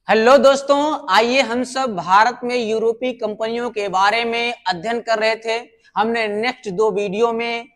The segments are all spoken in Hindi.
हेलो दोस्तों, आइए हम सब भारत में यूरोपीय कंपनियों के बारे में अध्ययन कर रहे थे। हमने नेक्स्ट दो वीडियो में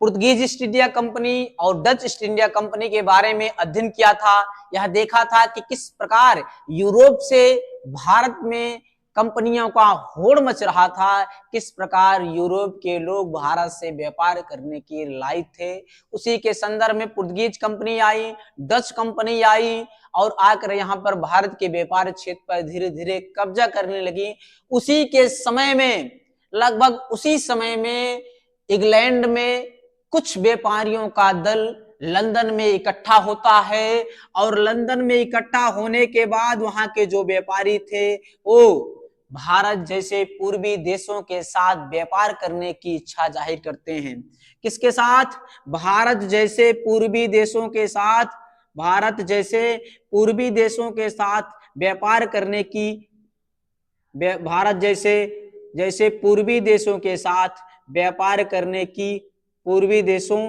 पुर्तगीज ईस्ट इंडिया कंपनी और डच ईस्ट इंडिया कंपनी के बारे में अध्ययन किया था। यह देखा था कि किस प्रकार यूरोप से भारत में कंपनियों का होड़ मच रहा था, किस प्रकार यूरोप के लोग भारत से व्यापार करने के लायक थे। उसी के संदर्भ में पुर्तगीज कंपनी आई, डच कंपनी आई और आकर यहाँ पर भारत के व्यापार क्षेत्र पर धीरे धीरे कब्जा करने लगी। उसी के समय में, लगभग उसी समय में इंग्लैंड में कुछ व्यापारियों का दल लंदन में इकट्ठा होता है और लंदन में इकट्ठा होने के बाद वहां के जो व्यापारी थे वो भारत जैसे पूर्वी देशों के साथ व्यापार करने की इच्छा जाहिर करते हैं। किसके साथ? भारत जैसे पूर्वी देशों के साथ, भारत जैसे पूर्वी देशों के साथ व्यापार करने की, भारत जैसे जैसे पूर्वी देशों के साथ व्यापार करने की, पूर्वी देशों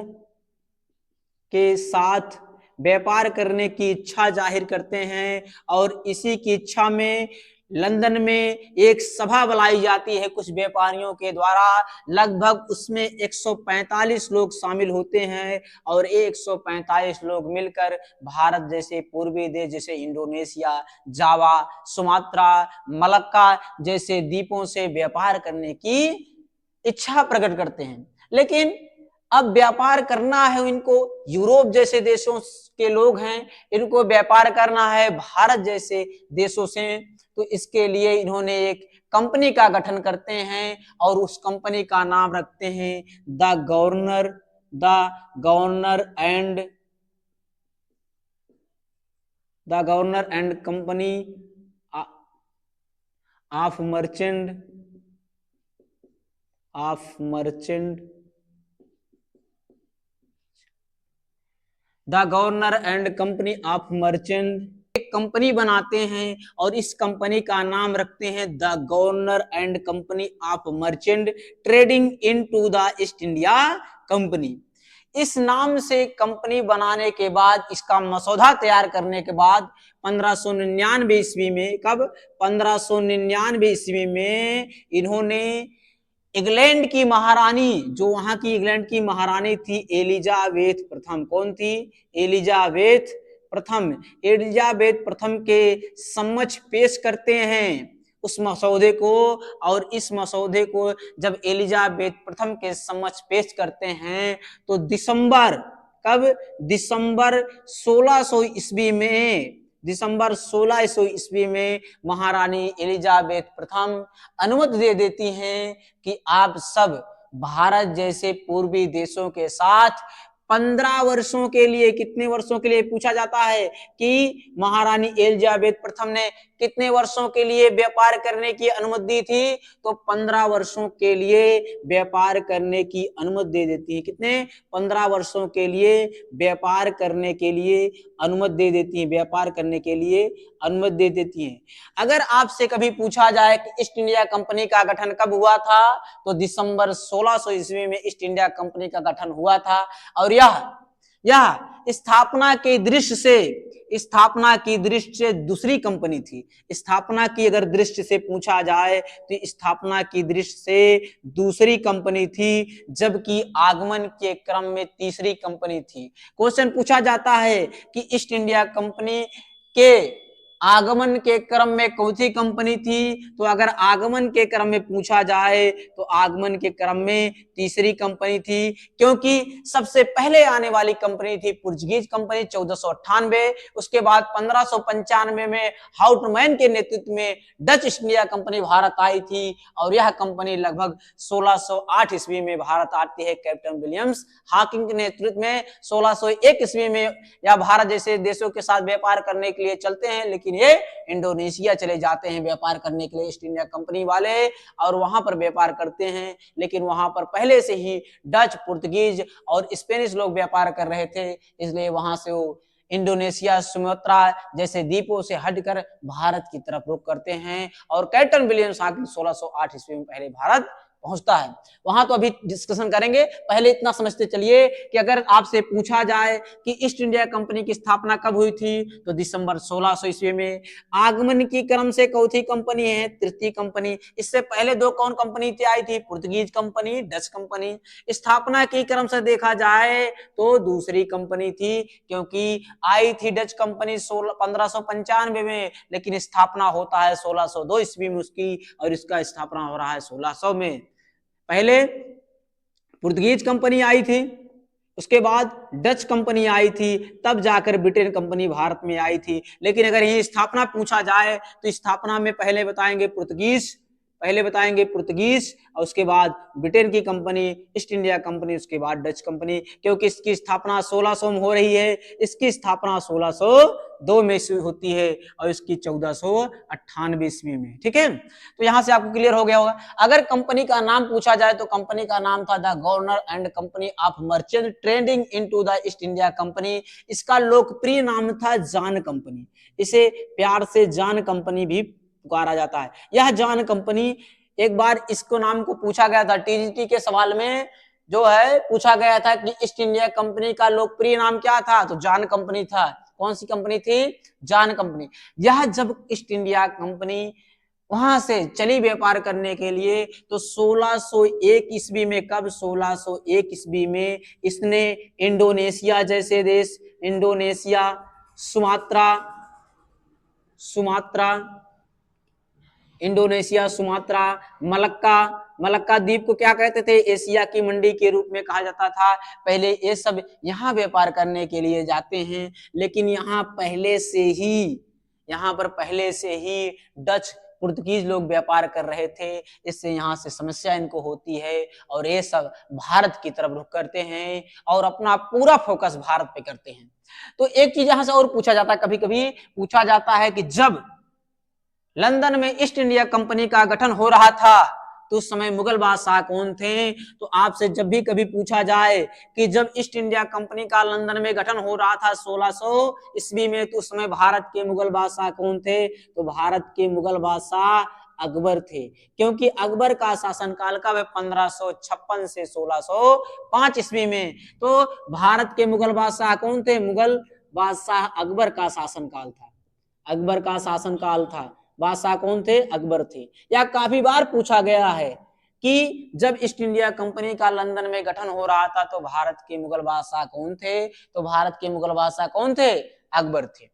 के साथ व्यापार करने की इच्छा जाहिर करते हैं। और इसी की इच्छा में लंदन में एक सभा बुलाई जाती है कुछ व्यापारियों के द्वारा। लगभग उसमें 145 लोग शामिल होते हैं और 145 लोग मिलकर भारत जैसे पूर्वी देश जैसे इंडोनेशिया, जावा, सुमात्रा, मलक्का जैसे द्वीपों से व्यापार करने की इच्छा प्रकट करते हैं। लेकिन अब व्यापार करना है इनको, यूरोप जैसे देशों के लोग हैं, इनको व्यापार करना है भारत जैसे देशों से। तो इसके लिए इन्होंने एक कंपनी का गठन करते हैं और उस कंपनी का नाम रखते हैं the governor and company of merchant the governor and company of merchant. एक कंपनी बनाते हैं और इस कंपनी का नाम रखते हैं the governor and company of merchant trading into the East India Company. इस नाम से कंपनी बनाने के बाद, इसका मसौदा तैयार करने के बाद 1599 ईस्वी में, कब? 1599 ईस्वी में इन्होंने इंग्लैंड की महारानी, जो वहां की इंग्लैंड की महारानी थी एलिजाबेथ प्रथम, कौन थी? एलिजाबेथ प्रथम। एलिजाबेथ प्रथम के समक्ष पेश करते हैं उस मसौदे को। और इस मसौदे को जब एलिजाबेथ प्रथम के समक्ष पेश करते हैं तो दिसंबर, कब? दिसंबर 1600 ईस्वी में, दिसंबर 1600 ईस्वी में महारानी एलिजाबेथ प्रथम अनुमति दे देती हैं कि आप सब भारत जैसे पूर्वी देशों के साथ 15 वर्षों के लिए, कितने वर्षों के लिए पूछा जाता है कि महारानी एलिजाबेथ प्रथम ने कितने वर्षों के लिए व्यापार करने की अनुमति दी थी? तो 15 वर्षों के लिए व्यापार करने की अनुमति दे देती है। कितने? 15 वर्षों के लिए व्यापार करने के लिए अनुमति दे देती है, व्यापार करने के लिए अनुमति दे देती है। अगर आपसे कभी पूछा जाए कि ईस्ट इंडिया कंपनी का गठन कब हुआ था, तो दिसंबर 1600 ईस्वी में ईस्ट इंडिया कंपनी का गठन हुआ था। और यह स्थापना की दृष्टि से दूसरी कंपनी थी। स्थापना की अगर दृष्टि से पूछा जाए तो स्थापना की दृष्टि से दूसरी कंपनी थी, जबकि आगमन के क्रम में तीसरी कंपनी थी। क्वेश्चन पूछा जाता है कि ईस्ट इंडिया कंपनी के आगमन के क्रम में कौन सी कंपनी थी? तो अगर आगमन के क्रम में पूछा जाए तो आगमन के क्रम में तीसरी कंपनी थी, क्योंकि सबसे पहले आने वाली कंपनी थी पुर्तगीज कंपनी 1498। उसके बाद 1595 में हाउटमैन के नेतृत्व में Dutch East India Company Bharat आई थी और यह कंपनी लगभग 1608 ईस्वी में भारत आती है कैप्टन विलियम्स हॉकिंग के नेतृत्व में। 1601 ईस्वी में यह भारत जैसे देशों के साथ व्यापार करने के लिए चलते हैं, लेकिन ये इंडोनेशिया चले जाते हैं व्यापार करने के लिए ईस्ट इंडिया कंपनी वाले, और वहां पर व्यापार करते हैं। लेकिन वहां पर पहले से ही डच, पुर्तगीज और स्पेनिश लोग व्यापार कर रहे थे, इसलिए वहां से वो इंडोनेशिया, सुमात्रा जैसे द्वीपों से हटकर भारत की तरफ रुख करते हैं और कैप्टन विलियम्स हॉकिंग 1608 ईस्वी में पहले भारत पहुंचता है। वहां तो अभी डिस्कशन करेंगे, पहले इतना समझते चलिए कि अगर आपसे पूछा जाए कि ईस्ट इंडिया कंपनी की स्थापना कब हुई थी, तो दिसंबर 1600 ईस्वी में। आगमन की क्रम से चौथी कंपनी है तृतीय कंपनी। इससे पहले दो कौन कंपनी थी आई थी? Portuguese company, Dutch company. स्थापना की क्रम से देखा जाए तो दूसरी कंपनी थी, क्योंकि आई थी डच कंपनी 1595 में, लेकिन स्थापना होता है 1602 ईस्वी में उसकी, और इसका स्थापना हो रहा है 1600 में। पहले पुर्तगीज कंपनी आई थी, उसके बाद डच कंपनी आई थी, तब जाकर ब्रिटेन कंपनी भारत में आई थी। लेकिन अगर ये स्थापना पूछा जाए तो स्थापना में पहले बताएंगे पुर्तगीज, और उसके बाद ब्रिटेन की कंपनी ईस्ट इंडिया कंपनी, उसके बाद डच कंपनी, क्योंकि इसकी स्थापना 1600 में हो रही है। इसकी स्थापना 1602 में होती है और इसकी 1498 ईस्वी में। ठीक है, तो यहां से आपको क्लियर हो गया होगा। अगर कंपनी का नाम पूछा जाए तो कंपनी का नाम था the governor and company of merchant trading into the East India company. इसका लोकप्रिय नाम था जान कंपनी, इसे प्यार से जान कंपनी भी पुकारा जाता है। यह जान कंपनी, एक बार इसको नाम को पूछा गया था टीजीटी के सवाल में, जो है पूछा गया था कि ईस्ट इंडिया कंपनी का लोकप्रिय नाम क्या था, तो जान कंपनी था। कौन सी कंपनी थी? जान कंपनी। यह जब ईस्ट इंडिया कंपनी वहां से चली व्यापार करने के लिए, तो 1601 ईस्वी में, कब? 1601 ईस्वी में इसने इंडोनेशिया जैसे देश, इंडोनेशिया, इंडोनेशिया, सुमात्रा, मलक्का द्वीप को क्या कहते थे? एशिया की मंडी के रूप में कहा जाता था। पहले ये सब यहाँ व्यापार करने के लिए जाते हैं, लेकिन यहाँ पर पहले से ही डच, पुर्तगीज लोग व्यापार कर रहे थे, इससे यहाँ से समस्या इनको होती है और ये सब भारत की तरफ रुख करते हैं और अपना पूरा फोकस भारत पे करते हैं। तो एक चीज यहां से और पूछा जाता है, कभी कभी पूछा जाता है कि जब लंदन में ईस्ट इंडिया कंपनी का गठन हो रहा था तो उस समय मुगल बादशाह कौन थे? तो आपसे जब भी कभी पूछा जाए कि जब ईस्ट इंडिया कंपनी का लंदन में गठन हो रहा था 1600 ईस्वी में, तो उस समय भारत के मुगल बादशाह कौन थे? तो भारत के मुगल बादशाह अकबर थे, क्योंकि अकबर का शासनकाल का 1556 से 1605 ईस्वी में। तो भारत के मुगल बादशाह कौन थे? मुगल बादशाह अकबर का शासनकाल था। बादशाह कौन थे? अकबर थे। या काफी बार पूछा गया है कि जब ईस्ट इंडिया कंपनी का लंदन में गठन हो रहा था तो भारत के मुगल बादशाह कौन थे? तो भारत के मुगल बादशाह कौन थे? अकबर थे।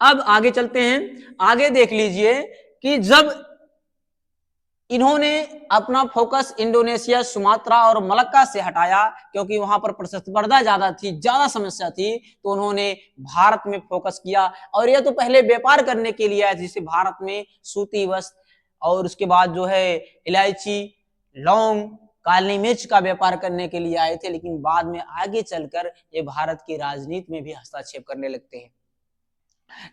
अब आगे चलते हैं, आगे देख लीजिए कि जब इन्होंने अपना फोकस इंडोनेशिया, सुमात्रा और मलक्का से हटाया, क्योंकि वहां पर प्रतिस्पर्धा ज्यादा थी, ज्यादा समस्या थी, तो उन्होंने भारत में फोकस किया। और यह तो पहले व्यापार करने के लिए आए, जैसे भारत में सूती वस्त्र और उसके बाद जो है इलायची, लौंग, काली मिर्च का व्यापार करने के लिए आए थे, लेकिन बाद में आगे चलकर ये भारत की राजनीति में भी हस्तक्षेप करने लगते हैं।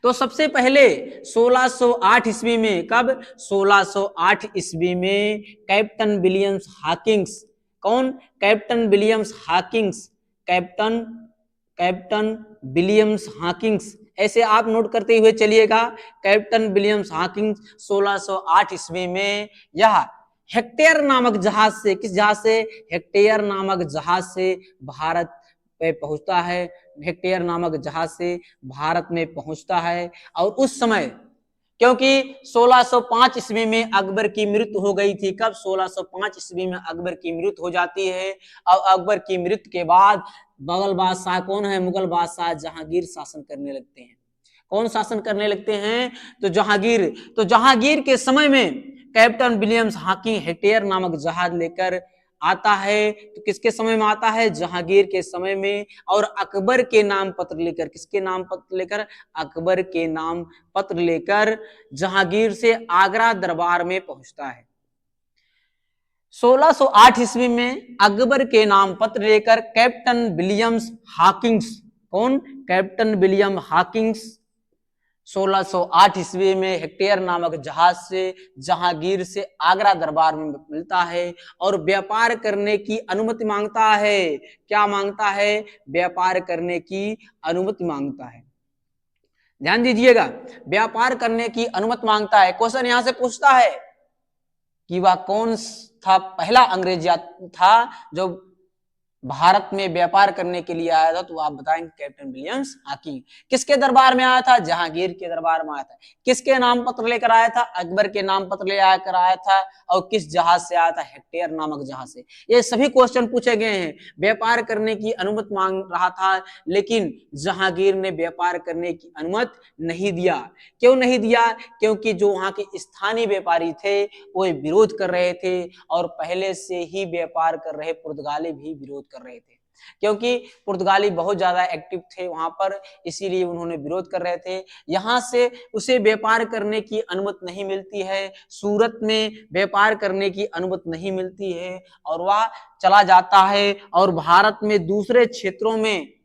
तो सबसे पहले 1608 ईस्वी में, कब? 1608 ईस्वी में कैप्टन विलियम्स हॉकिंस, कौन? Captain Williams Hawkins, captain Williams Hawkins, ऐसे आप नोट करते हुए चलिएगा। कैप्टन विलियम्स हॉकिंस 1608 ईस्वी में यह हेक्टेयर नामक जहाज से, किस जहाज से? हेक्टेयर नामक जहाज से भारत पे पहुंचता है। हेक्टेयर नामक जहाज से भारत में पहुंचता है। और उस समय, क्योंकि 1605 ईस्वी में अकबर की मृत्यु हो गई थी, कब? 1605 ईस्वी में अकबर की मृत्यु हो जाती है। और अकबर की मृत्यु के बाद मुगल बादशाह कौन है? मुगल बादशाह जहांगीर शासन करने लगते हैं। कौन शासन करने लगते हैं? तो जहांगीर। तो जहांगीर के समय में कैप्टन विलियम्स हॉकिंस हेक्टेयर नामक जहाज लेकर आता है। तो किसके समय में आता है? जहांगीर के समय में। और अकबर के नाम पत्र लेकर, किसके नाम पत्र लेकर? अकबर के नाम पत्र लेकर जहांगीर से आगरा दरबार में पहुंचता है। 1608 ईस्वी में अकबर के नाम पत्र लेकर कैप्टन विलियम्स हॉकिंस, कौन? कैप्टन विलियम हॉकिंस 1608 ईस्वी में हेक्टेयर नामक जहाज से जहांगीर से आगरा दरबार में मिलता है और व्यापार करने की अनुमति मांगता है। क्या मांगता है? व्यापार करने की अनुमति मांगता है। ध्यान दीजिएगा, व्यापार करने की अनुमति मांगता है। क्वेश्चन यहां से पूछता है कि वह कौन था, पहला अंग्रेज था जो भारत में व्यापार करने के लिए आया था, तो आप बताएंगे कैप्टन विलियम्स हॉकिंग। किसके दरबार में आया था? जहांगीर के दरबार में आया था। किसके नाम पत्र लेकर आया था? अकबर के नाम पत्र लेकर आया था। और किस जहाज से आया था? हेक्टेयर नामक जहाज से। ये सभी क्वेश्चन पूछे गए हैं। व्यापार करने की अनुमति मांग रहा था, लेकिन जहांगीर ने व्यापार करने की अनुमति नहीं दिया। क्यों नहीं दिया? क्योंकि जो वहां के स्थानीय व्यापारी थे वो विरोध कर रहे थे, और पहले से ही व्यापार कर रहे पुर्तगाली भी विरोध कर रहे थे, क्योंकि पुर्तगाली बहुत ज्यादा एक्टिव थे वहां पर, इसीलिए उन्होंने विरोध कर रहे थे। यहां से उसे व्यापार करने की अनुमति नहीं मिलती है, सूरत में व्यापार करने की अनुमति नहीं मिलती है, और वह चला जाता है और भारत में दूसरे क्षेत्रों में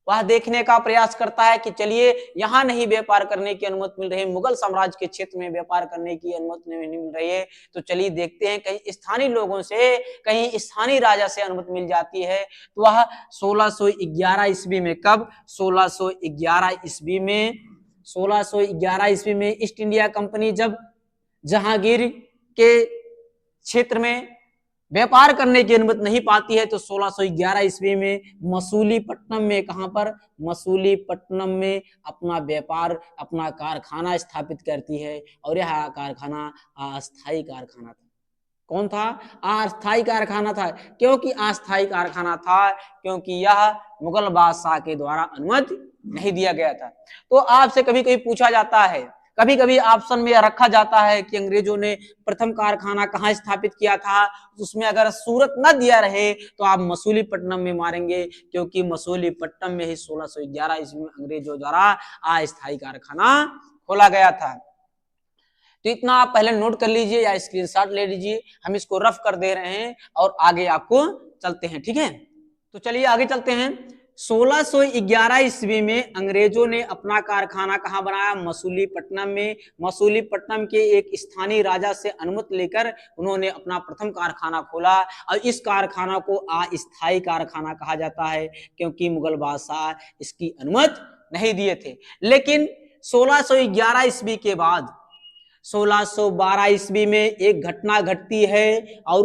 वह देखने का प्रयास करता है कि चलिए यहां नहीं व्यापार करने की अनुमति मिल रही है, मुगल साम्राज्य के क्षेत्र में व्यापार करने की अनुमति नहीं मिल रही है, तो चलिए देखते हैं कहीं स्थानीय लोगों से, कहीं स्थानीय राजा से अनुमति मिल जाती है। तो वह 1611 ईस्वी में, कब? 1611 ईस्वी में, 1611 ईस्वी में ईस्ट इंडिया कंपनी जब जहांगीर के क्षेत्र में व्यापार करने की अनुमति नहीं पाती है, तो 1611 ईस्वी में मसूलीपट्टनम में, कहां पर? मसूलीपट्टनम में अपना व्यापार, अपना कारखाना स्थापित करती है, और यह कारखाना अस्थायी कारखाना था। कौन था? अस्थायी कारखाना था। क्योंकि अस्थायी कारखाना था क्योंकि यह मुगल बादशाह के द्वारा अनुमति नहीं दिया गया था। तो आपसे कभी कभी पूछा जाता है, कभी कभी ऑप्शन में रखा जाता है कि अंग्रेजों ने प्रथम कारखाना कहां स्थापित किया था, उसमें अगर सूरत न दिया रहे तो आप मसूलीपट्टनम में मारेंगे, क्योंकि मसूलीपट्टनम में ही 1611 ईस्वी में अंग्रेजों द्वारा अस्थायी कारखाना खोला गया था। तो इतना आप पहले नोट कर लीजिए या स्क्रीनशॉट ले लीजिए, हम इसको रफ कर दे रहे हैं और आगे आपको चलते हैं, ठीक है? तो चलिए आगे चलते हैं। 1611 ईस्वी में अंग्रेजों ने अपना कारखाना कहां बनाया? मसूलीपट्टनम में। मसूलीपट्टनम के एक स्थानीय राजा से अनुमति लेकर उन्होंने अपना प्रथम कारखाना खोला, और इस कारखाना को अस्थायी कारखाना कहा जाता है, क्योंकि मुगल बादशाह इसकी अनुमति नहीं दिए थे। लेकिन 1611 ईस्वी के बाद 1612 ईस्वी में एक घटना घटती है, और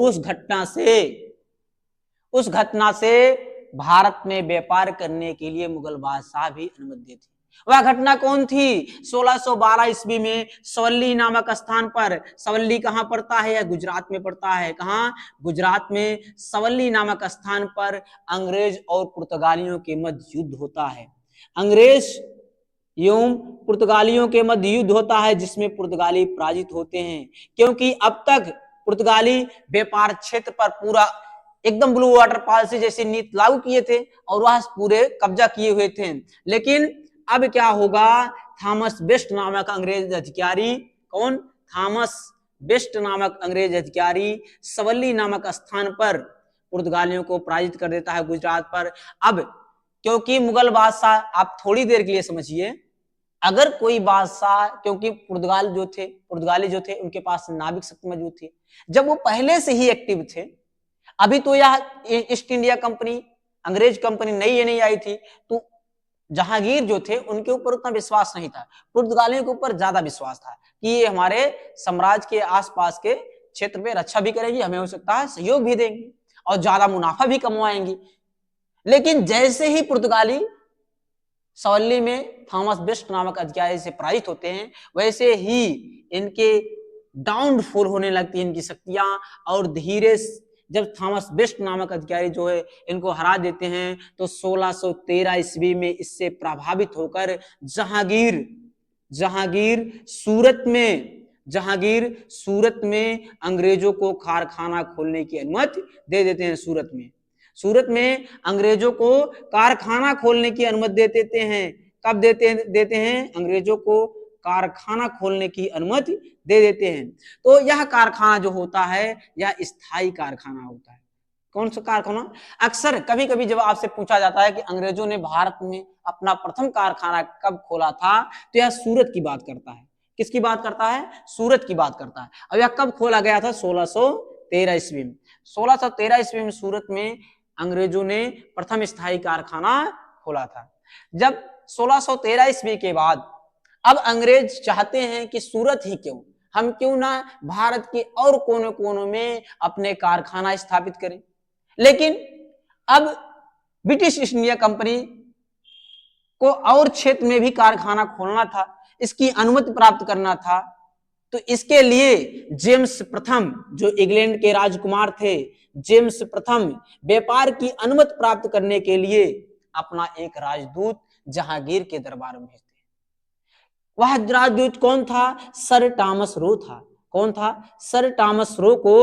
उस घटना से भारत में व्यापार करने के लिए मुगल बादशाह भी अनुमति देते। वह घटना कौन थी? 1612 ईस्वी में सवल्ली नामक स्थान पर, सवल्ली कहां पड़ता है? गुजरात में पड़ता है। कहां? गुजरात में सवल्ली नामक स्थान पर अंग्रेज और पुर्तगालियों के मध्य युद्ध होता है। अंग्रेज एवं पुर्तगालियों के मध्य युद्ध होता है, जिसमें पुर्तगाली पराजित होते हैं, क्योंकि अब तक पुर्तगाली व्यापार क्षेत्र पर पूरा एकदम ब्लू वाटर पॉलिसी जैसी नीति लागू किए थे और वह पूरे कब्जा किए हुए थे। लेकिन अब क्या होगा? थॉमस बेस्ट नामक अंग्रेज अधिकारी, कौन? थॉमस बेस्ट नामक अंग्रेज अधिकारी सवल्ली नामक स्थान पर पुर्तगालियों को पराजित कर देता है गुजरात पर। अब क्योंकि मुगल बादशाह, आप थोड़ी देर के लिए समझिए, अगर कोई बादशाह, क्योंकि पुर्तगाली जो थे उनके पास नाविक शक्ति मौजूद थी, जब वो पहले से ही एक्टिव थे, अभी तो यह ईस्ट इंडिया कंपनी, अंग्रेज कंपनी नई आई थी, तो जहांगीर जो थे उनके ऊपर उतना विश्वास नहीं था, पुर्तगालियों के ऊपर ज्यादा विश्वास था कि ये हमारे साम्राज्य के आसपास के क्षेत्र में रक्षा भी करेगी, हमें हो सकता है सहयोग भी देंगी और ज्यादा मुनाफा भी कमवाएंगी। लेकिन जैसे ही पुर्तगाली सवल्ली में थॉमस बेस्ट नामक अधिकारी से पराजित होते हैं, वैसे ही इनके डाउनफॉल होने लगती है इनकी शक्तियां, और धीरे जब थॉमस बेस्ट नामक अधिकारी जो है इनको हरा देते हैं, तो 1613 ईस्वी में इससे प्रभावित होकर जहांगीर सूरत में अंग्रेजों को कारखाना खोलने की अनुमति दे देते हैं। सूरत में अंग्रेजों को कारखाना खोलने की अनुमति दे देते हैं। कब देते हैं? अंग्रेजों को कारखाना खोलने की अनुमति दे देते हैं। तो यह कारखाना जो होता है यह स्थायी कारखाना होता है। कौन सा कारखाना? अक्सर कभी कभी जब आपसे पूछा जाता है कि अंग्रेजों ने भारत में अपना प्रथम कारखाना कब खोला था, तो यह सूरत की बात करता है। किसकी बात करता है? सूरत की बात करता है। अब यह कब खोला गया था? 1613 ईस्वी में। 1613 ईस्वी में सूरत में अंग्रेजों ने प्रथम स्थायी कारखाना खोला था। जब 1613 ईस्वी के बाद अब अंग्रेज चाहते हैं कि सूरत ही क्यों, हम क्यों ना भारत के और कोने कोनों में अपने कारखाना स्थापित करें। लेकिन अब ब्रिटिश ईस्ट इंडिया कंपनी को और क्षेत्र में भी कारखाना खोलना था, इसकी अनुमति प्राप्त करना था। तो इसके लिए जेम्स प्रथम जो इंग्लैंड के राजकुमार थे, जेम्स प्रथम व्यापार की अनुमति प्राप्त करने के लिए अपना एक राजदूत जहांगीर के दरबार में भेजते। वह राजदूत कौन था? सर टॉमस रो था। कौन था? सर टॉमस रो को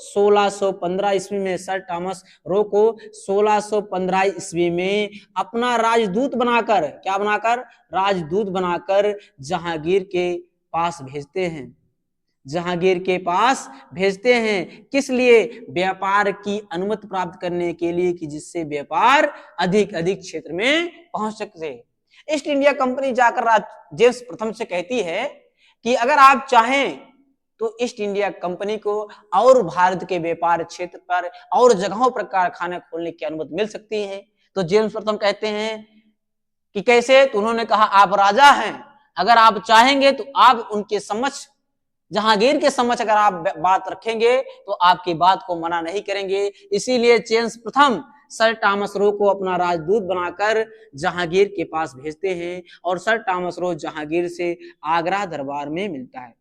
1615 ईस्वी में, सर टॉमस रो को 1615 ईस्वी में अपना राजदूत बनाकर, क्या बनाकर? राजदूत बनाकर जहांगीर के पास भेजते हैं। जहांगीर के पास भेजते हैं किस लिए? व्यापार की अनुमति प्राप्त करने के लिए, कि जिससे व्यापार अधिक अधिक क्षेत्र में पहुंच सके। ईस्ट इंडिया कंपनी जाकर जेम्स प्रथम से कहती है कि अगर आप चाहें तो ईस्ट इंडिया कंपनी को और भारत के व्यापार क्षेत्र पर और जगहों पर कारखाने खोलने की अनुमति मिल सकती है। तो जेम्स प्रथम कहते हैं कि कैसे? तो उन्होंने कहा आप राजा हैं, अगर आप चाहेंगे तो आप उनके समक्ष, जहांगीर के समक्ष अगर आप बात रखेंगे तो आपकी बात को मना नहीं करेंगे। इसीलिए जेम्स प्रथम सर टॉमस रो को अपना राजदूत बनाकर जहांगीर के पास भेजते हैं और सर टॉमस रो जहांगीर से आगरा दरबार में मिलता है।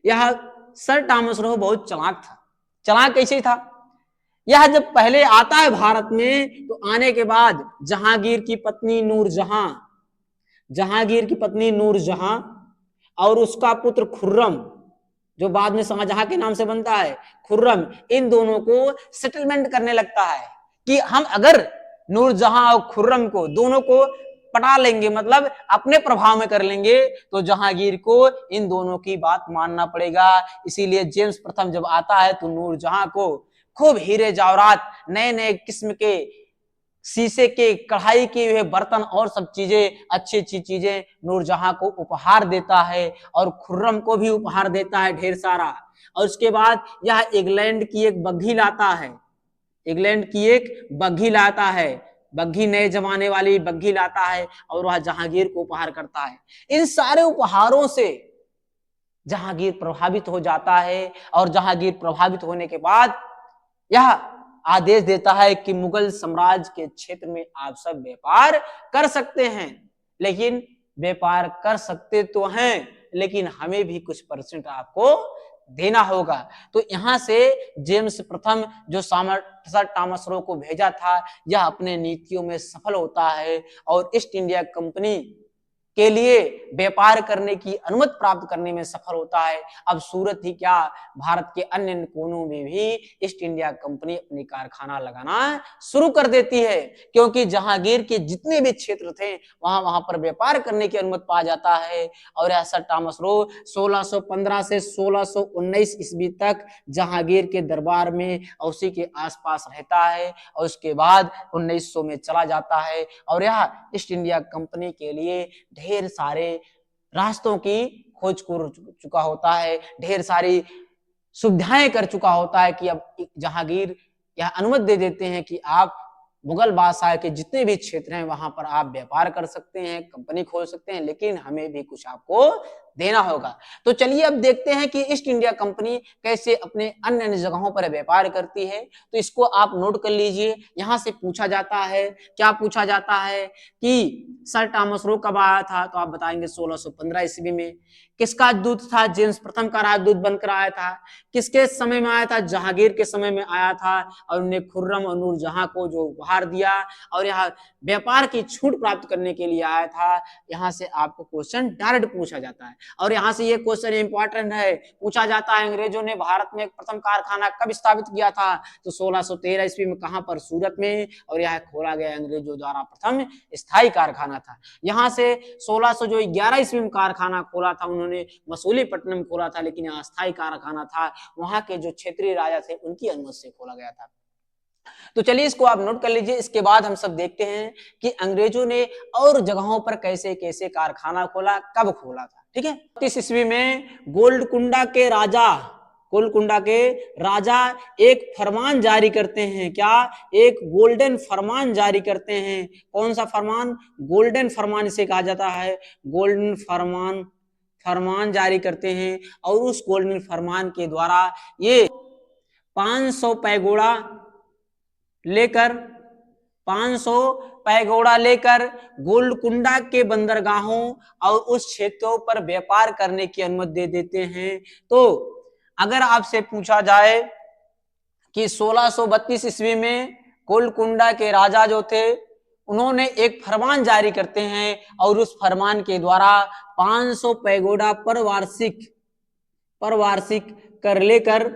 यह सर टॉमस रो बहुत चालाक था। चालाक कैसे था? यह जब पहले आता है भारत में, तो आने के बाद जहांगीर की पत्नी नूरजहां, जहांगीर की पत्नी नूरजहां और उसका पुत्र खुर्रम, जो बाद में शाहजहां के नाम से बनता है, खुर्रम, इन दोनों को सेटलमेंट करने लगता है कि हम अगर नूरजहां और खुर्रम को दोनों को पटा लेंगे, मतलब अपने प्रभाव में कर लेंगे, तो जहांगीर को इन दोनों की बात मानना पड़ेगा। इसीलिए जेम्स प्रथम जब आता है तो नूरजहां को खूब हीरे जवाहरात, नए नए किस्म के शीशे के कढ़ाई किए हुए बर्तन और सब चीजें, अच्छी अच्छी चीजें नूरजहां को उपहार देता है और खुर्रम को भी उपहार देता है ढेर सारा। और उसके बाद यह इंग्लैंड की एक बग्घी लाता है, इंग्लैंड की एक बग्घी लाता है, बग्घी नए जमाने वाली बग्घी लाता है और वह जहांगीर को उपहार करता है। इन सारे उपहारों से जहांगीर प्रभावित हो जाता है और जहांगीर प्रभावित होने के बाद यह आदेश देता है कि मुगल साम्राज्य के क्षेत्र में आप सब व्यापार कर सकते हैं, लेकिन व्यापार कर सकते तो हैं, लेकिन हमें भी कुछ परसेंट आपको देना होगा। तो यहां से जेम्स प्रथम जो सर टॉमस रो को भेजा था, यह अपने नीतियों में सफल होता है और ईस्ट इंडिया कंपनी के लिए व्यापार करने की अनुमति प्राप्त करने में सफल होता है। अब सूरत ही क्या, भारत के अन्य कोनों में भी ईस्ट इंडिया कंपनी अपनी कारखाना लगाना शुरू कर देती है, क्योंकि जहांगीर के जितने भी क्षेत्र थे वहां पर व्यापार करने की अनुमति पा जाता है। और सर टॉमस रो 1615 से 1619 ईस्वी तक जहांगीर के दरबार में और उसी के आसपास रहता है और उसके बाद 1900 में चला जाता है और यह ईस्ट इंडिया कंपनी के लिए ढेर सारे रास्तों की खोज कर चुका होता है, ढेर सारी सुविधाएं कर चुका होता है कि अब जहांगीर यह अनुमति दे देते हैं कि आप मुगल बादशाह के जितने भी क्षेत्र हैं वहां पर आप व्यापार कर सकते हैं, कंपनी खोल सकते हैं, लेकिन हमें भी कुछ आपको देना होगा। तो चलिए अब देखते हैं कि ईस्ट इंडिया कंपनी कैसे अपने अन्य अन्य जगहों पर व्यापार करती है। तो इसको आप नोट कर लीजिए। यहां से पूछा जाता है, क्या पूछा जाता है कि सर टॉमस रो कब आया था? तो आप बताएंगे 1615 ईस्वी में। किसका दूत था? जेम्स प्रथम का राजदूत बनकर आया था। किसके समय में आया था? जहांगीर के समय में आया था और उन्हें खुर्रम और नूरजहां को जो उपहार दिया और यहाँ व्यापार की छूट प्राप्त करने के लिए आया था। यहाँ से आपको क्वेश्चन डायरेक्ट पूछा जाता है और यहाँ से ये क्वेश्चन इंपॉर्टेंट है, पूछा जाता है अंग्रेजों ने भारत में प्रथम कारखाना कब स्थापित किया था? तो 1613 ईस्वी में। कहां पर? सूरत में। और यह खोला गया अंग्रेजों द्वारा प्रथम स्थायी कारखाना था। यहाँ से 1611 ईस्वी में कारखाना खोला था उन्होंने, मसूलीपट्टनम खोला था, लेकिन यहाँ स्थायी कारखाना था, वहां के जो क्षेत्रीय राजा थे उनकी अनुमति से खोला गया था। तो चलिए इसको आप नोट कर लीजिए। इसके बाद हम सब देखते हैं कि अंग्रेजों ने और जगहों पर कैसे कैसे कारखाना खोला, कब खोला था। ठीक है, 30 ईस्वी में गोलकुंडा के राजा एक फरमान जारी करते हैं। क्या? एक गोल्डन फरमान जारी करते हैं। कौन सा फरमान? गोल्डन फरमान इसे कहा जाता है। गोल्डन फरमान फरमान जारी करते हैं और उस गोल्डन फरमान के द्वारा ये 500 पैगोड़ा लेकर 500 पैगोड़ा लेकर गोलकुंडा के बंदरगाहों और उस क्षेत्रों पर व्यापार करने की अनुमति दे देते हैं। तो अगर आपसे पूछा जाए कि 1632 ईस्वी में गोलकुंडा के राजा जो थे उन्होंने एक फरमान जारी करते हैं और उस फरमान के द्वारा 500 पैगोडा पर वार्षिक कर लेकर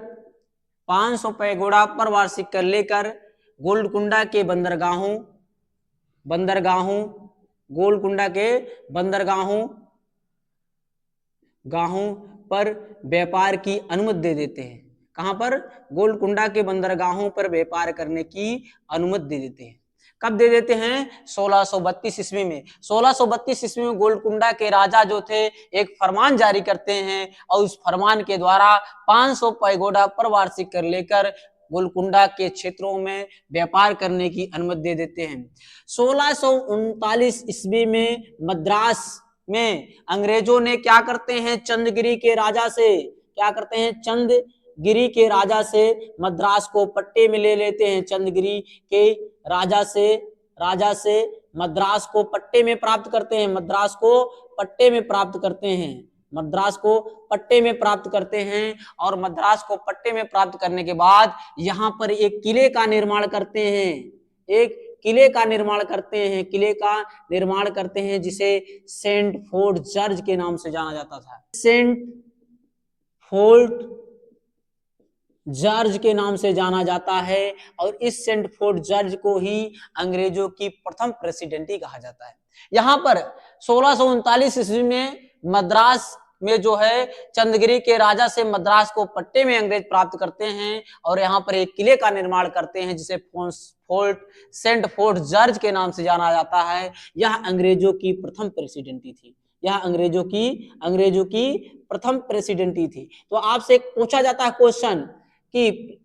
500 पैगोडा पर वार्षिक कर लेकर गोलकुंडा के बंदरगाहों गोलकुंडा के गाहों पर व्यापार की अनुमति दे देते हैं। कहां पर? गोलकुंडा के बंदरगाहों पर व्यापार करने की अनुमति दे देते हैं। कब दे देते हैं? 1632 ईस्वी में। 1632 ईस्वी में गोलकुंडा के राजा जो थे एक फरमान जारी करते हैं और उस फरमान के द्वारा 500 पैगोडा पर वार्षिक कर लेकर गोलकुंडा के क्षेत्रों में व्यापार करने की अनुमति दे देते हैं। 1639 ईस्वी में मद्रास में अंग्रेजों ने क्या करते हैं? चंद्रगिरी के राजा से मद्रास को पट्टे में ले लेते हैं। चंद्रगिरी के राजा से मद्रास को पट्टे में प्राप्त करते हैं। मद्रास को पट्टे में प्राप्त और मद्रास को पट्टे में प्राप्त करने के बाद यहां पर एक किले का निर्माण करते हैं जिसे सेंट फोर्ट जॉर्ज के नाम से जाना जाता था। सेंट फोर्ट जॉर्ज के नाम से जाना जाता है और इस सेंट फोर्ट जॉर्ज को ही अंग्रेजों की प्रथम प्रेसिडेंटी कहा जाता है। यहां पर 1639 ईस्वी में मद्रास में जो है चंद्रगिरी के राजा से मद्रास को पट्टे में अंग्रेज प्राप्त करते हैं और यहाँ पर एक किले का निर्माण करते हैं जिसे सेंट फोर्ट जॉर्ज के नाम से जाना जाता है। यह अंग्रेजों की प्रथम प्रेसिडेंटी थी। तो आपसे पूछा जाता है क्वेश्चन कि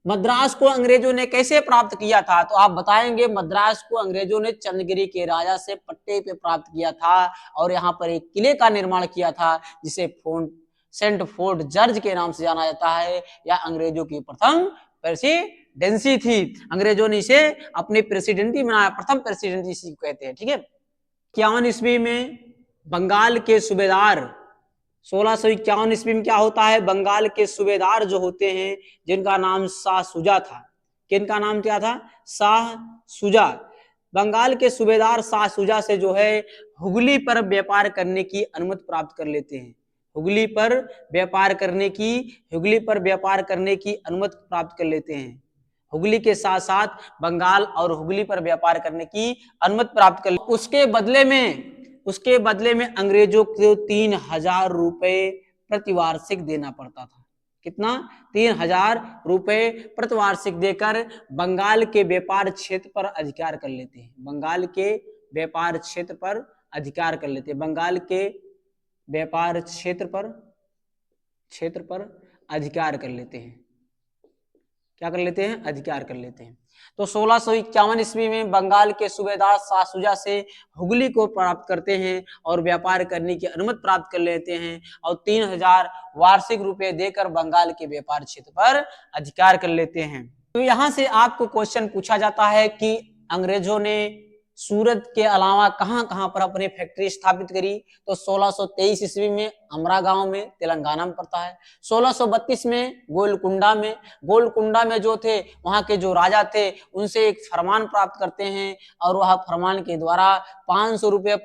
मद्रास को अंग्रेजों ने कैसे प्राप्त किया था, तो आप बताएंगे मद्रास को अंग्रेजों ने चंद्रगिरी के राजा से पट्टे पे प्राप्त किया था और यहाँ पर एक किले का निर्माण किया था जिसे सेंट फोर्ट जॉर्ज के नाम से जाना जाता है। यह अंग्रेजों की प्रथम प्रेसिडेंसी थी। अंग्रेजों ने इसे अपनी प्रेसिडेंटी बनाया, प्रथम प्रेसिडेंसी इसी को कहते हैं। ठीक है। 51 ईस्वी में बंगाल के सूबेदार 1651 ईस्वी में क्या होता है? बंगाल के सूबेदार जो होते हैं जिनका नाम शाह शुजा था। किनका नाम क्या था? शाह शुजा। बंगाल के सूबेदार शाह शुजा से जो है हुगली पर व्यापार करने की अनुमति प्राप्त कर लेते हैं। हुगली पर व्यापार करने की अनुमति प्राप्त कर लेते हैं। हुगली के साथ साथ बंगाल और हुगली पर व्यापार करने की अनुमति प्राप्त कर उसके बदले में अंग्रेजों को 3000 रुपए प्रतिवार्षिक देना पड़ता था। कितना? 3000 रुपए प्रतिवार्षिक देकर बंगाल के व्यापार क्षेत्र पर अधिकार कर लेते हैं। बंगाल के व्यापार क्षेत्र पर अधिकार कर लेते हैं। बंगाल के व्यापार क्षेत्र पर अधिकार कर लेते हैं। क्या कर लेते हैं? अधिकार कर लेते हैं। तो 1651 ईस्वी में बंगाल के सूबेदार शाह शुजा से हुगली को प्राप्त करते हैं और व्यापार करने की अनुमति प्राप्त कर लेते हैं और 3000 वार्षिक रुपए देकर बंगाल के व्यापार क्षेत्र पर अधिकार कर लेते हैं। तो यहां से आपको क्वेश्चन पूछा जाता है कि अंग्रेजों ने सूरत के अलावा कहां पर अपनी फैक्ट्री स्थापित करी, तो 1623 ईस्वी में अमरा गांव में तेलंगाना में पड़ता है। 1632 में गोलकुंडा में जो थे वहां के जो राजा थे उनसे एक फरमान प्राप्त करते हैं और वह फरमान के द्वारा 500 रुपये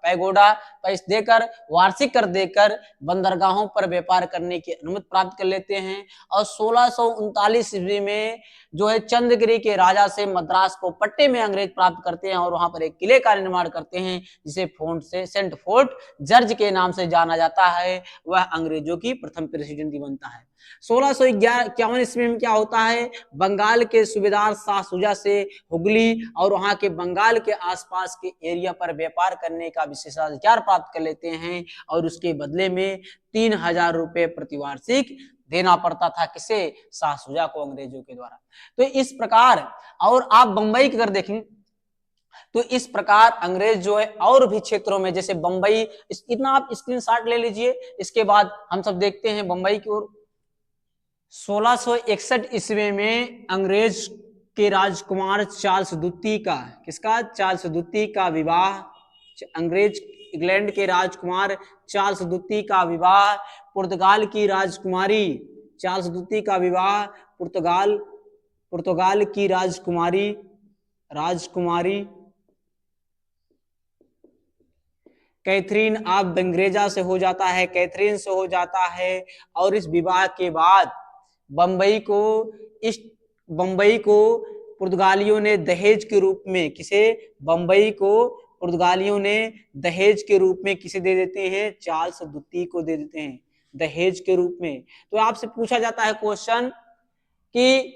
पैगोडा पैसे देकर वार्षिक कर देकर बंदरगाहों पर व्यापार करने की अनुमति प्राप्त कर लेते हैं। और 1639 ईस्वी में जो है चंद्रगिरी के राजा से मद्रास को पट्टे में अंग्रेज प्राप्त करते हैं और वहां पर एक किले का निर्माण करते हैं जिसे सेंट फोर्ट जॉर्ज के नाम से जाना जाता है। वह अंग्रेजों की प्रथम प्रेसिडेंसी बनता है। 1651 ईस्वी में क्या होता है? बंगाल के सूबेदार शाह शुजा से हुगली और वहां के बंगाल के आसपास के एरिया पर व्यापार करने का विशेषाधिकार प्राप्त कर लेते हैं और उसके बदले में 3000 रुपए प्रतिवार्षिक देना पड़ता था। किसे? शाह शुजा को, अंग्रेजों के द्वारा। तो इस प्रकार, और आप बंबई की अगर देखें तो इस प्रकार अंग्रेज जो है और भी क्षेत्रों में, जैसे बंबई, इतना आप स्क्रीनशॉट ले लीजिए। इसके बाद हम सब देखते हैं बंबई की ओर। 1661 ईस्वी में अंग्रेज के राजकुमार चार्ल्स द्वितीय का, किसका, चार्ल्स द्वितीय का विवाह, अंग्रेज इंग्लैंड के राजकुमार चार्ल्स द्वितीय का विवाह पुर्तगाल की राजकुमारी, चार्ल्स द्वितीय का विवाह पुर्तगाल की राजकुमारी कैथरीन ऑफ बंगरेजा से हो जाता है, कैथरीन से हो जाता है। और इस विवाह के बाद बंबई को पुर्तगालियों ने दहेज के रूप में, बंबई को पुर्तगालियों ने दहेज के रूप में किसे दे देते हैं, चार्ल्स द्वितीय को दे देते हैं दहेज के रूप में। तो आपसे पूछा जाता है क्वेश्चन कि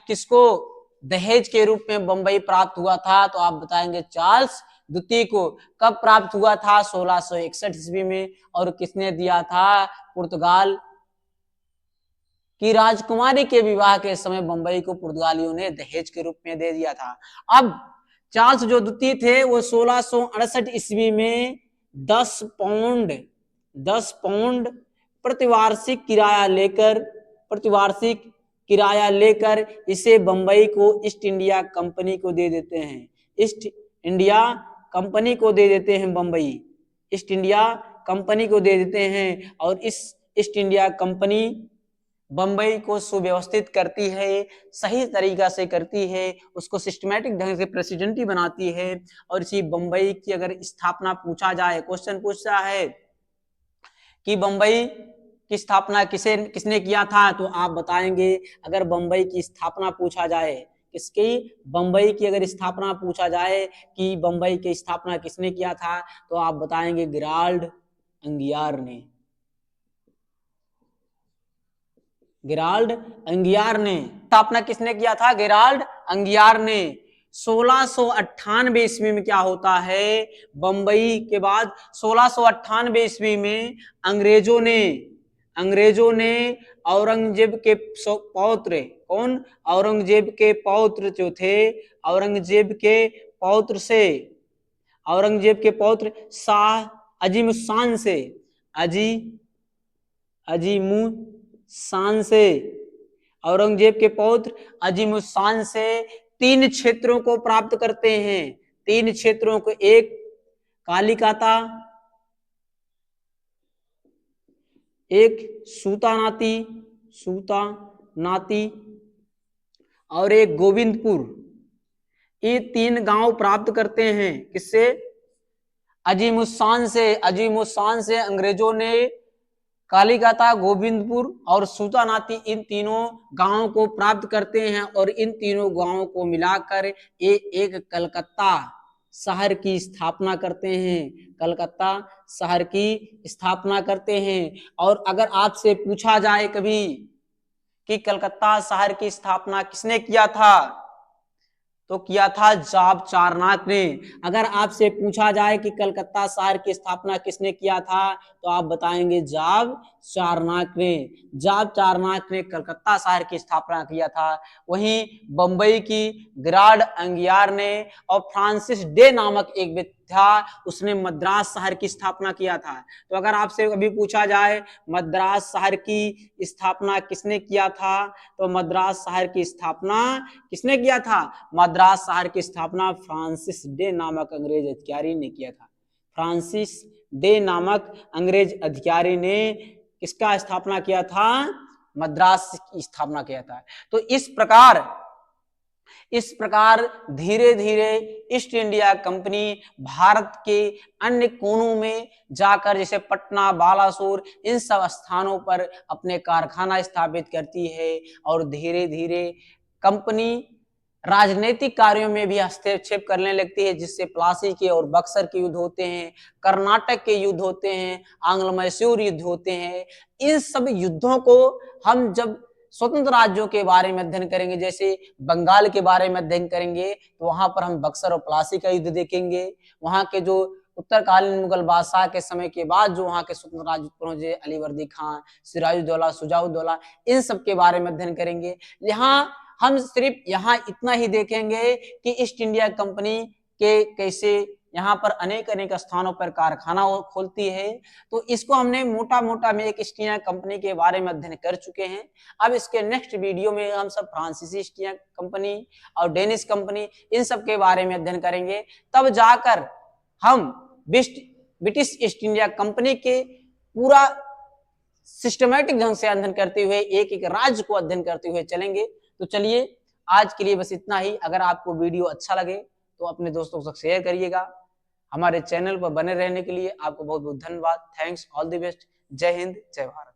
किसको दहेज के रूप में बंबई प्राप्त हुआ था, तो आप बताएंगे चार्ल्स द्वितीय को। कब प्राप्त हुआ था, 1661 ईस्वी में। और किसने दिया था, पुर्तगाल की राजकुमारी के विवाह के समय बंबई को पुर्तगालियों ने दहेज के रूप में दे दिया था। अब चार्ल्स जो द्वितीय थे वो 1668 ईस्वी में 10 पाउंड प्रतिवार्षिक किराया लेकर इसे बंबई को ईस्ट इंडिया कंपनी को दे देते हैं। ईस्ट इंडिया कंपनी को दे देते हैं बंबई, ईस्ट इंडिया कंपनी को दे देते हैं। और इस ईस्ट इंडिया कंपनी बंबई को सुव्यवस्थित करती है, सही तरीका से करती है, उसको सिस्टमैटिक ढंग से प्रेसिडेंटी बनाती है। और इसी बंबई की अगर स्थापना पूछा जाए, क्वेश्चन पूछता है कि बंबई की स्थापना किसने किया था, तो आप बताएंगे अगर बंबई की स्थापना पूछा जाए, बंबई की अगर स्थापना पूछा जाए कि बंबई की स्थापना किसने किया था, तो आप बताएंगे गेराल्ड अंगियार ने। स्थापना किसने किया था, गेराल्ड अंगियार ने। 1698 ईस्वी में क्या होता है, बंबई के बाद 1698 ईस्वी में अंग्रेजों ने औरंगजेब के पौत्र, औरंगजेब के पौत्र जो थे, औरंगजेब के पौत्र शाह अजीमुशान से औरंगजेब के पौत्र अजीमुशान से 3 क्षेत्रों को प्राप्त करते हैं। 3 क्षेत्रों को, एक कालिकाता, एक सूतानाती और एक गोविंदपुर। ये 3 गांव प्राप्त करते हैं, किससे, अजीमुशान से अंग्रेजों ने कालिकाता, गोविंदपुर और सूतानाती, इन तीनों गांवों को प्राप्त करते हैं। और इन तीनों गांवों को मिलाकर ये एक कलकत्ता शहर की स्थापना करते हैं। और अगर आपसे पूछा जाए कभी कि कलकत्ता शहर की स्थापना किसने किया था, तो किया था जाब चारनाक ने। अगर आपसे पूछा जाए कि कलकत्ता शहर की स्थापना किसने किया था, तो आप बताएंगे जाब चारनाक ने कलकत्ता शहर की स्थापना किया था। वहीं बंबई की गेराल्ड अंगियार ने, और फ्रांसिस डे नामक एक व्यक्ति था, उसने मद्रास शहर की स्थापना किया था। तो अगर आपसे कभी पूछा जाए मद्रास शहर की स्थापना किसने किया था, तो मद्रास शहर की स्थापना किसने किया था, मद्रास शहर की स्थापना फ्रांसिस डे नामक अंग्रेज अधिकारी ने किया था। फ्रांसिस डे नामक अंग्रेज अधिकारी ने किसका स्थापना किया था, मद्रास की स्थापना किया था। तो इस प्रकार धीरे धीरे ईस्ट इंडिया कंपनी भारत के अन्य कोनों में जाकर, जैसे पटना, बालासोर, इन सब स्थानों पर अपने कारखाना स्थापित करती है। और धीरे धीरे कंपनी राजनीतिक कार्यों में भी हस्तक्षेप करने लगती है, जिससे प्लासी के और बक्सर के युद्ध होते हैं, कर्नाटक के युद्ध होते हैं, आंग्ल मैसूर युद्ध होते हैं। इन सब युद्धों को हम जब स्वतंत्र राज्यों के बारे में अध्ययन करेंगे, जैसे बंगाल के बारे में अध्ययन करेंगे, तो वहां पर हम बक्सर और प्लासी का युद्ध देखेंगे। वहां के जो उत्तरकालीन मुगल बादशाह के समय के बाद जो वहां के स्वतंत्र राज्य पहुंचे, अली वर्दी खान, सिराजुद्दौला, शुजाउद्दौला, इन सब के बारे में अध्ययन करेंगे। यहाँ हम सिर्फ यहाँ इतना ही देखेंगे कि ईस्ट इंडिया कंपनी के कैसे यहाँ पर अनेक अनेक स्थानों पर कारखाना खोलती है। तो इसको हमने मोटा मोटा में एक ईस्ट इंडिया कंपनी के बारे में अध्ययन कर चुके हैं। अब इसके नेक्स्ट वीडियो में हम सब फ्रांसीसी ईस्ट इंडिया कंपनी और डेनिश कंपनी इन सब के बारे में अध्ययन करेंगे। तब जाकर हम ब्रिटिश ईस्ट इंडिया कंपनी के पूरा सिस्टमैटिक ढंग से अध्ययन करते हुए एक एक राज्य को अध्ययन करते हुए चलेंगे। तो चलिए आज के लिए बस इतना ही। अगर आपको वीडियो अच्छा लगे तो अपने दोस्तों के साथ शेयर करिएगा। हमारे चैनल पर बने रहने के लिए आपको बहुत बहुत धन्यवाद। Thanks, all the best. जय हिंद, जय भारत।